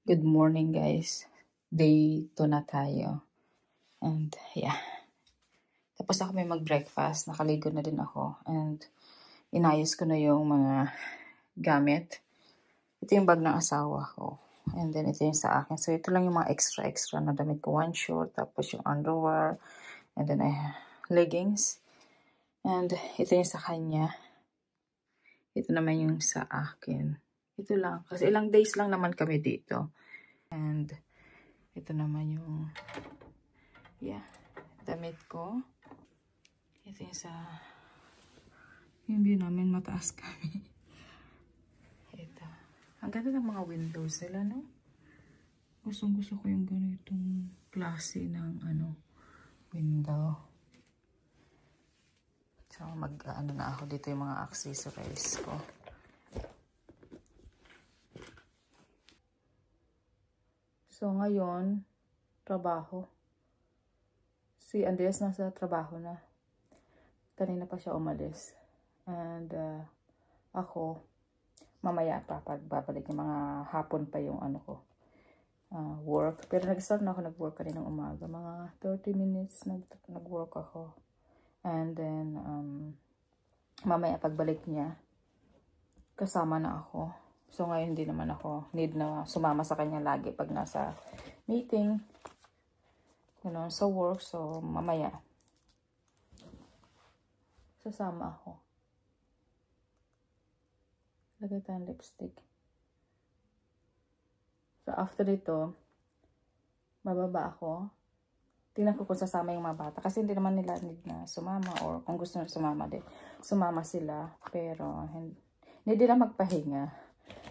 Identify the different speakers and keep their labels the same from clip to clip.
Speaker 1: Good morning guys. Day 2 na tayo. And yeah. Tapos ako may mag-breakfast. Nakaligo na din ako. And inayos ko na yung mga gamit. Ito yung bag ng asawa ko. And then ito yung sa akin. So ito lang yung mga extra na damit ko. One short. Tapos yung underwear. And then leggings. And ito yung sa kanya. Ito naman yung sa akin. Ito lang. Kasi ilang days lang naman kami dito. And ito naman yung damit ko. Ito yung sa yung view namin, mataas kami. Ito. Ang ganda ng mga windows nila, no? Gusto ko yung ganitong klase ng window. So na ako dito yung mga accessories ko. So, ngayon, trabaho. Si Andres nasa trabaho na. Kanina pa siya umalis. And, ako, mamaya pa, pag babalik yung mga hapon pa yung work. Pero nag-start na ako nag-work kaninang umaga. Mga 30 minutes nag-work ako. And then, mamaya pagbalik niya, kasama na ako. So, ngayon hindi naman ako need na sumama sa kanya lagi pag nasa meeting, sa work. So, mamaya, sasama ako. Lagay tayong lipstick. So, after ito, bababa ako. Tingnan ko kung sasama yung mga bata. Kasi hindi naman nila need na sumama. Or kung gusto nila sumama din, sumama sila. Pero, hindi nila magpahinga.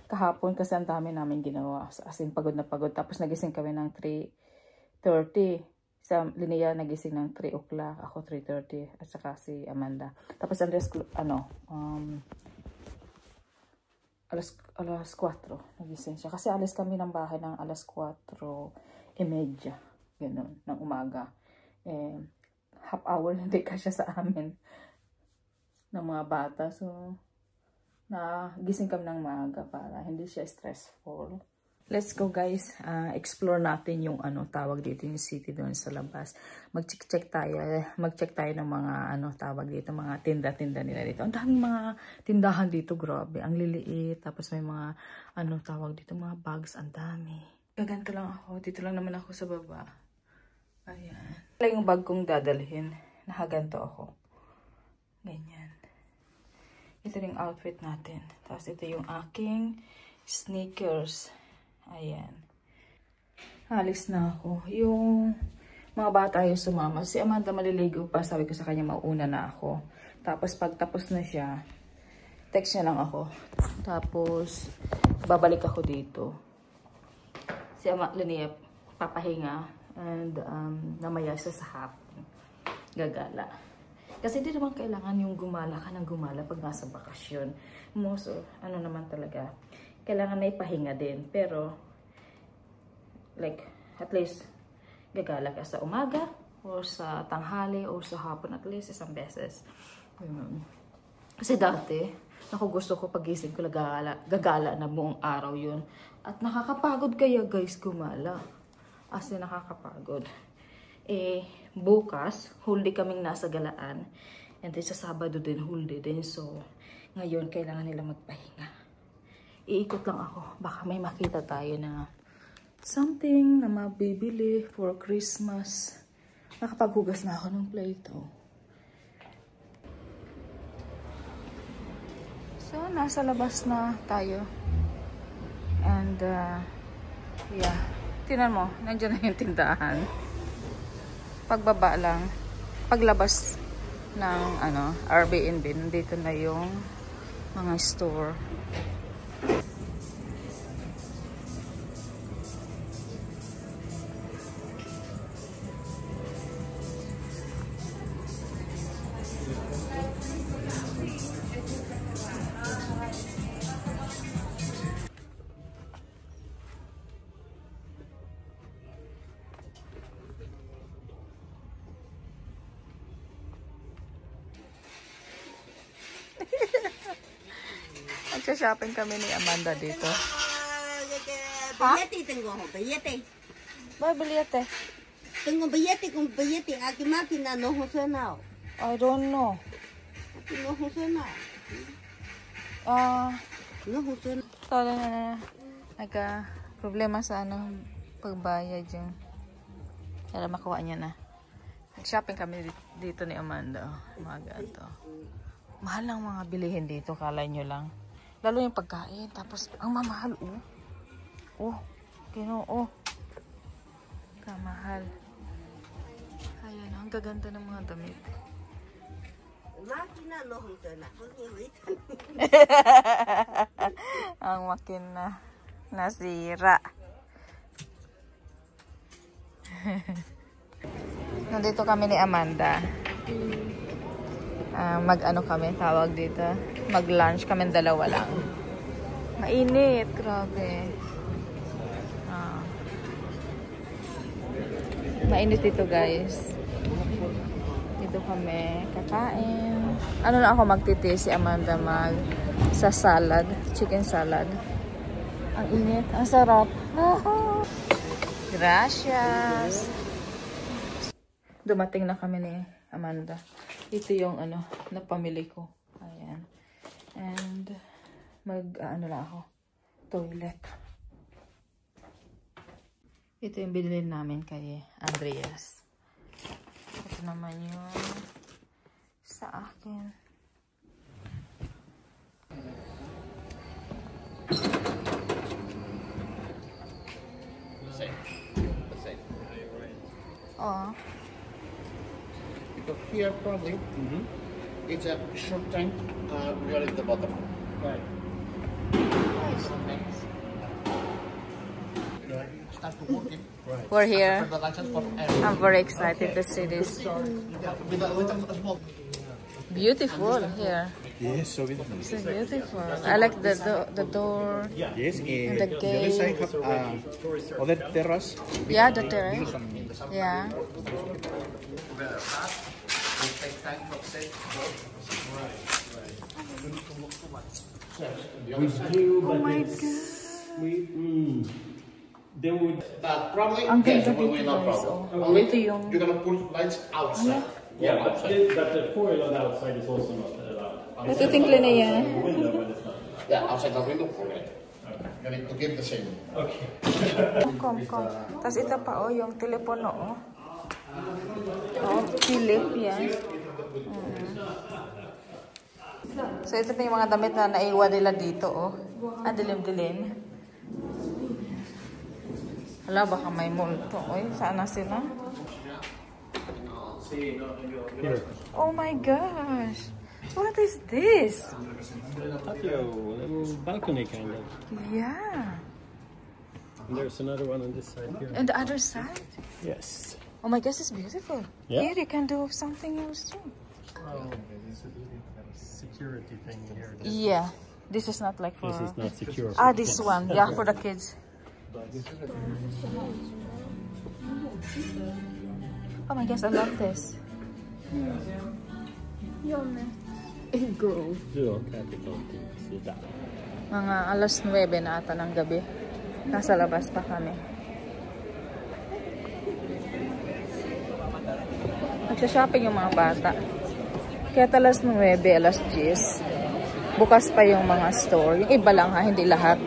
Speaker 1: Kahapon kasi ang dami namin ginawa. As in, pagod na pagod. Tapos nagising kami ng 3:30. Sa Linnea nagising ng 3 o'clock. Ako 3:30. At saka si Amanda. Tapos Andres, alas 4 nagising siya. Kasi alis kami ng bahay ng alas 4:30. Ganun, ng umaga. Half hour hindi ka siya sa amin. Ng mga bata. So, gising kami ng maaga para hindi siya stressful. Let's go guys. Explore natin yung tawag dito yung city doon sa labas. Mag-check tayo ng mga tawag dito, mga tinda-tinda nila dito. Ang daming mga tindahan dito, grabe. Ang liliit. Tapos may mga tawag dito, mga bags, ang dami. Gaganto lang ako. Dito lang naman ako sa baba. Ayan. Ito yung bag kong dadalhin. Nakaganto ako. Ganyan. Ito yung outfit natin. Tapos ito yung aking sneakers. Ayan. Alis na ako. Yung mga bata yung sumama. Si Amanda maliligo pa. Sabi ko sa kanya mauna na ako. Tapos pagtapos na siya, text niya lang ako. Tapos babalik ako dito. Si Linnea papahinga. And namaya siya sa hapon. Gagala. Kasi hindi naman kailangan yung gumala ka ng gumala pag nasa bakasyon. Most, naman talaga, kailangan na ipahinga din. Pero, like, at least, gagala ka sa umaga, or sa tanghali, or sa hapon, at least isang beses. Kasi dati, gusto ko pagising ko, gagala na buong araw yun. At nakakapagod kaya guys, gumala. As in, nakakapagod. Bukas, whole day kaming nasa galaan. And then sa Sabado din, whole day din. So, ngayon, kailangan nila magpahinga. Iikot lang ako. Baka may makita tayo na something na mabibili for Christmas. Nakapaghugas na ako ng plate. So, nasa labas na tayo. And, yeah. Tingnan mo, nandiyan na yung tindahan. Pagbaba lang, paglabas ng Airbnb, nandito na yung mga store. Nagsha-shopping kami ni Amanda dito.
Speaker 2: billete tengo, billete.
Speaker 1: Ba, billete?
Speaker 2: Tengo billete con billete. Aquí máquina no funciona.
Speaker 1: I don't know.
Speaker 2: Aquí no funciona. No funciona.
Speaker 1: Tala na nagka-problema sa pagbayad yung para makuha niya na. Nag-shopping kami dito ni Amanda. Mga ganito. Mahal ang mga bilihin dito, kala nyo lang. Lalo yung pagkain. Tapos, ang mamahal, oh. Oh, Ginoo. Kamahal. Ayan, ang gaganda ng mga damit.
Speaker 2: Makina no funciona.
Speaker 1: Ang makina nasira. Nandito kami ni Amanda. Mag-ano kami, tawag dito. Mag-lunch kami, dalawa lang. Mainit, grabe. Mainit dito, guys. Dito kami kakain. Ano na ako magtiti, si Amanda sa salad, chicken salad. Ang init, ang sarap. Gracias. Dumating na kami ni Amanda. Ito yung napamili ko. Ayan. And ano lang ako. Toilet. Ito yung binili namin kay Andreas. Ito naman yung sa akin.
Speaker 3: The same.
Speaker 1: Oh.
Speaker 3: Because here probably it's a short tank regarding the bottom. Right. Start to working. Right.
Speaker 1: We're here.
Speaker 3: The license for
Speaker 1: I'm very excited to see this.
Speaker 3: with a little small.
Speaker 1: Beautiful here.
Speaker 4: Yes, so beautiful.
Speaker 1: So beautiful. I like the door.
Speaker 4: Yes,
Speaker 1: And the
Speaker 4: the other side have other terrace.
Speaker 1: Yeah, the terrace. Yeah. Oh my God.
Speaker 3: That probably
Speaker 1: Ang
Speaker 3: yes,
Speaker 1: ganda
Speaker 3: will
Speaker 1: dito,
Speaker 3: no
Speaker 1: guys.
Speaker 3: problem.
Speaker 1: Oh.
Speaker 3: Only
Speaker 1: Ito yung...
Speaker 3: you're gonna put lights outside.
Speaker 5: Yeah, but
Speaker 3: outside.
Speaker 5: the foil outside is also not allowed.
Speaker 1: Ito tingnan na yan.
Speaker 5: Window, but it's not allowed.
Speaker 3: Yeah, outside the window for it. You need to give the same.
Speaker 5: Okay.
Speaker 1: Kom. Tapos ito pa, oh, yung telepono, oh. Oh, Philip, yan. So, ito pa yung mga damit na naiwan nila dito, oh. Ah, dilim-dilim. Hala, baka may multo. Oy, saan na sila? Oh my gosh! What is this?
Speaker 5: Patio, a little balcony kind of.
Speaker 1: Yeah.
Speaker 5: And there's another one on this side here.
Speaker 1: And the other side?
Speaker 5: Yes.
Speaker 1: Oh my gosh, it's beautiful.
Speaker 5: Yeah.
Speaker 1: Here you can do something else too.
Speaker 5: Oh, there's a security thing here.
Speaker 1: Yeah. This is not like for...
Speaker 5: This is not secure.
Speaker 1: Ah, this one. Yeah, for the kids. Oh my gosh, I love this. Go.
Speaker 5: Little capital things.
Speaker 1: Mga alas 9 na ata ng gabi. Nasa labas pa kami. Nagsha-shopping yung mga bata. Kaya alas 9, alas 10. Bukas pa yung mga store. Yung iba lang ha, hindi lahat.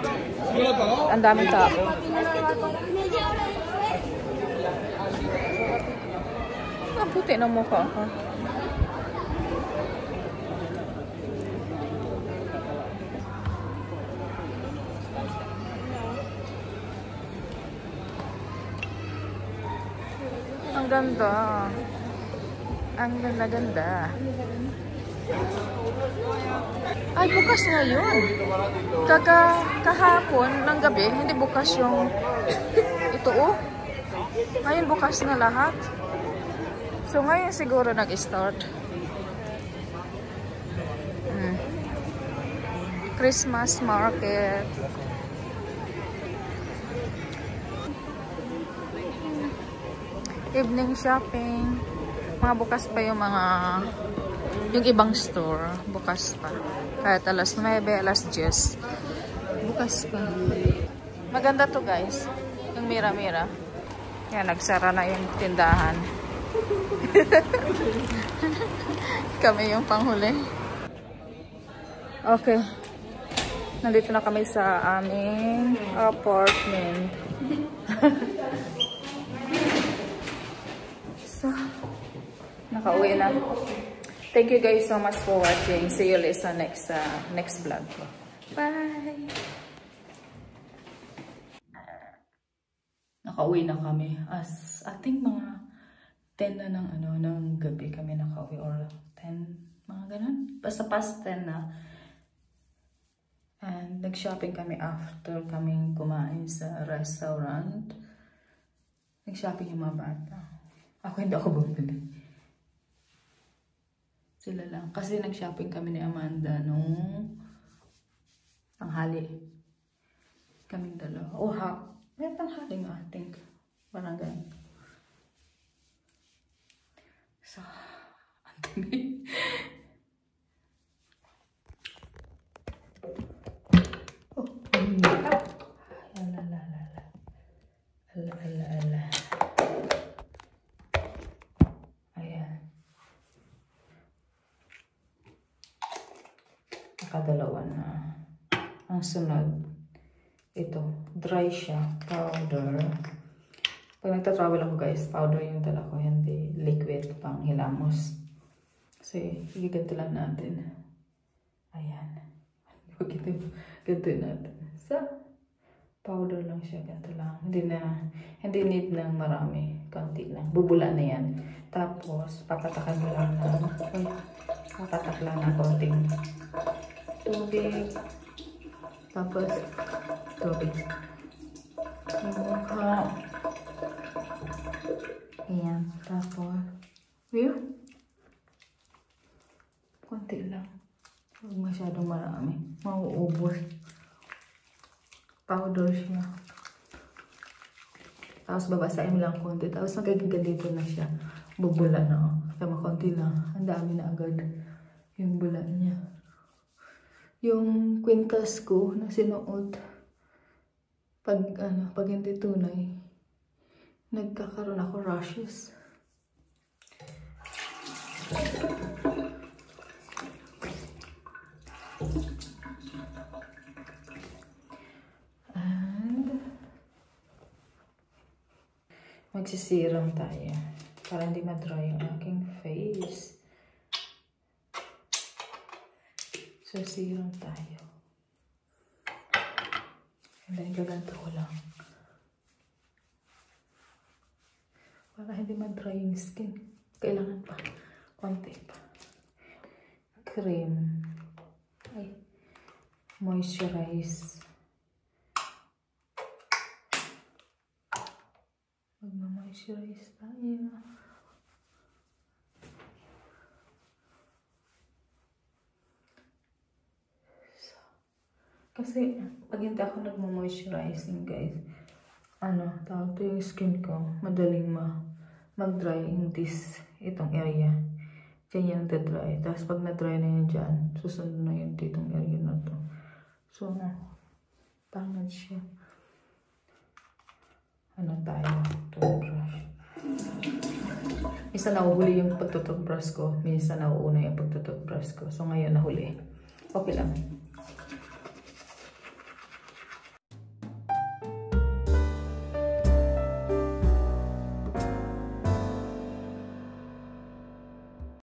Speaker 1: Ang daming tao. Ang puti ng mukha ko. Ang ganda. Ang ganda-ganda. Ay, bukas na yun. Kahapon ng gabi, hindi bukas yung ito, oh. Ngayon bukas na lahat. So, ngayon siguro nag-start. Christmas market. Evening shopping. Mga bukas pa yung yung ibang store. Bukas pa. Kahit alas 9, alas 10. Bukas pa. Maganda to guys. Yung mira-mira. Yan, nagsara na yung tindahan. Kami yung panghuli. Okay. Nandito na kami sa aming apartment. So, nakauwi na. Thank you guys so much for watching. See you sa next vlog ko. Bye! Nakauwi na kami. As, I think mga 10 na ng gabi kami nakauwi. Or 10, mga ganun. Basta past 10 na. And nag-shopping kami after kaming kumain sa restaurant. Nag-shopping yung mga bata. Ako hindi ako bumili. Sila lang. Kasi nag-shopping kami ni Amanda nung tanghali. Kaming dalawa. Oh, may tanghali nga, I think. Parang ganun. So, ang dami. Ala. Ayan. Nakadalawa na. Ang sunod, ito, dry siya, powder. Pag nagtatravel ako guys, powder yung dala ko, hindi liquid pang hilamos. So, igiganto lang natin. Ayan. Ganto natin. So, powder lang siya, ganito lang. Hindi need ng marami. Konti lang. Bubula na yan. Tapos, papatakan mo lang ng, papatak lang ng konting tubig. Tapos, tubig. Yung mukha. Ayan. Tapos, yun. Konti lang. Huwag masyadong marami. Mauubos. Powder siya. Tapos babasahin mo lang konti. Tapos magiging dito na siya. Bubula na. Kaya konti lang. Ang dami na agad yung bulan niya. Yung kwintas ko na sinuot pag hindi tunay, nagkakaroon ako rashes. Magsisiram tayo para hindi ma-dry yung aking face. So, serum tayo. And then, gaganto ko lang. Para hindi ma-dry yung skin. Kailangan pa. Konti pa. Cream. Ay. Moisturize. Mag-moisturize tayo. Kasi, pag hindi ako nag-moisturizing guys, tawag to yung skin ko, madaling mag-dry in itong area. Diyan yan nagda-dry. Tapos pag na-dry na yan dyan, susunod na yun ditong area na to. So, pangad siya. Tayo? Toothbrush. Minsan nahuhuli yung pagtutoothbrush ko. Minsan nauuna yung pagtutoothbrush ko. So, ngayon nahuli. Okay lang.